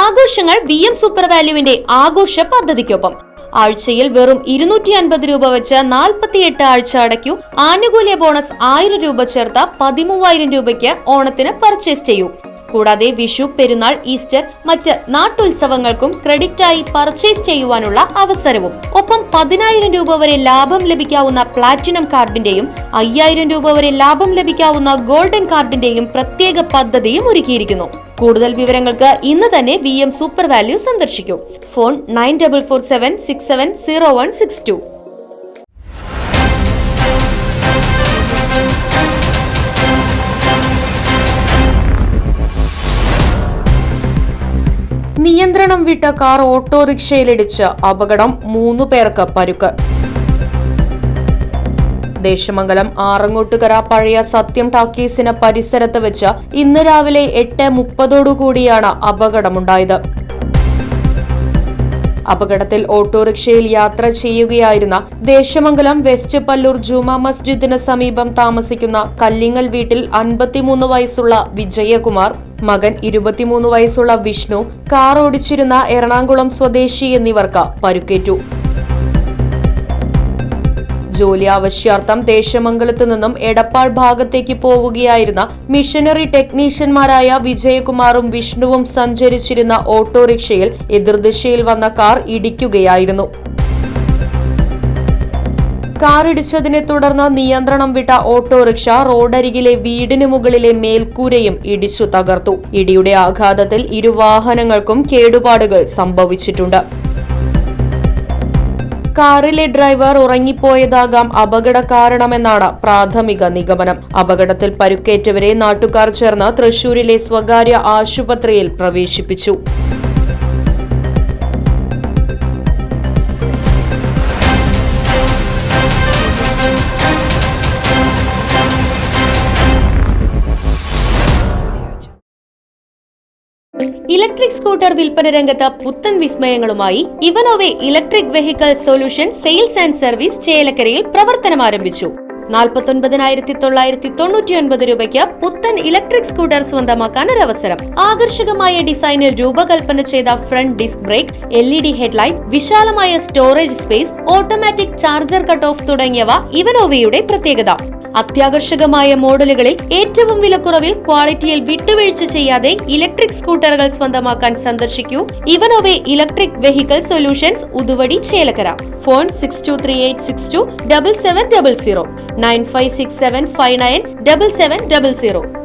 ആഘോഷങ്ങൾ VM super വാല്യുവിന്റെ ആഘോഷ പദ്ധതിക്കൊപ്പം. ആഴ്ചയിൽ വെറും 250 രൂപ വെച്ച് 48 ആഴ്ച അടയ്ക്കൂ. ആനുകൂല്യ ബോണസ് 1000 രൂപ ചേർത്ത 13000 രൂപയ്ക്ക് ഓണത്തിന് പർച്ചേസ് ചെയ്യൂ. കൂടാതെ വിഷു, പെരുന്നാൾ, ഈസ്റ്റർ, മറ്റ് നാട്ടുത്സവങ്ങൾക്കും ക്രെഡിറ്റായി പർച്ചേസ് ചെയ്യുവാനുള്ള അവസരവും. ഒപ്പം 10000 രൂപ വരെ ലാഭം ലഭിക്കാവുന്ന പ്ലാറ്റിനം കാർഡിന്റെയും 5000 രൂപ വരെ ലാഭം ലഭിക്കാവുന്ന ഗോൾഡൻ കാർഡിന്റെയും പ്രത്യേക പദ്ധതിയും ഒരുക്കിയിരിക്കുന്നു. കൂടുതൽ വിവരങ്ങൾക്ക് ഇന്ന് തന്നെ VM സൂപ്പർ വാല്യൂ സന്ദർശിക്കൂ. ഫോൺ 9447670162. നിയന്ത്രണം വിട്ട കാർ ഓട്ടോറിക്ഷയിലിടിച്ച് അപകടം, 3 പേർക്ക് പരുക്ക്. ദേശമംഗലം ആറങ്ങോട്ടുകര പഴയ സത്യം ടാക്കീസിന് പരിസരത്ത് വെച്ച് ഇന്ന് രാവിലെ 8:30 അപകടമുണ്ടായത്. അപകടത്തിൽ ഓട്ടോറിക്ഷയിൽ യാത്ര ചെയ്യുകയായിരുന്ന ദേശമംഗലം വെസ്റ്റ് പല്ലൂർ ജുമാ മസ്ജിദിന് സമീപം താമസിക്കുന്ന കല്ലിങ്ങൽ വീട്ടിൽ 53 വയസ്സുള്ള വിജയകുമാർ, മകൻ 23 വയസ്സുള്ള വിഷ്ണു, കാർ ഓടിച്ചിരുന്ന എറണാകുളം സ്വദേശി എന്നിവർക്ക് പരുക്കേറ്റു. ജോലി ആവശ്യാർത്ഥം ദേശമംഗലത്ത് നിന്നും എടപ്പാൾ ഭാഗത്തേക്ക് പോവുകയായിരുന്ന മിഷനറി ടെക്നീഷ്യന്മാരായ വിജയകുമാറും വിഷ്ണുവും സഞ്ചരിച്ചിരുന്ന ഓട്ടോറിക്ഷയിൽ എതിർദിശയിൽ വന്ന കാർ ഇടിക്കുകയായിരുന്നു. കാർ ഇടിച്ചതിനെ തുടർന്ന് നിയന്ത്രണം വിട്ട ഓട്ടോറിക്ഷ റോഡരികിലെ വീടിന് മുകളിലെ മേൽക്കൂരയും ഇടിച്ചു തകർത്തു. ഇടിയുടെ ആഘാതത്തിൽ 2 വാഹനങ്ങൾക്കും കേടുപാടുകൾ സംഭവിച്ചിട്ടുണ്ട്. കാറിലെ ഡ്രൈവർ ഉറങ്ങിപ്പോയതാകാം അപകട കാരണമെന്നാണ് പ്രാഥമിക നിഗമനം. അപകടത്തിൽ പരുക്കേറ്റവരെ നാട്ടുകാർ ചേർന്ന് തൃശൂരിലെ സ്വകാര്യ ആശുപത്രിയിൽ പ്രവേശിപ്പിച്ചു. ഇലക്ട്രിക് സ്കൂട്ടർ വിൽപ്പന രംഗത്ത് പുത്തൻ വിസ്മയങ്ങളുമായി ഇവനോവെ electric vehicle solution sales and service ചേലക്കരയിൽ പ്രവർത്തനം ആരംഭിച്ചു. 49,999 രൂപയ്ക്ക് പുത്തൻ ഇലക്ട്രിക് സ്കൂട്ടർ സ്വന്തമാക്കാൻ ഒരു അവസരം. ആകർഷകമായ ഡിസൈനിൽ രൂപകൽപ്പന ചെയ്ത front disc brake, LED headlight, വിശാലമായ storage space, automatic charger cut off തുടങ്ങിയവ ഇവനോവയുടെ പ്രത്യേകത. അത്യാകർഷകമായ മോഡലുകളിൽ ഏറ്റവും വിലക്കുറവിൽ ക്വാളിറ്റിയിൽ വിട്ടുവീഴ്ച ചെയ്യാതെ ഇലക്ട്രിക് സ്കൂട്ടറുകൾ സ്വന്തമാക്കാൻ സന്ദർശിക്കൂ ഇവനോവെ electric vehicle solutions, Uduvadi, Chelakkara. Phone 6238627700, 9567597700.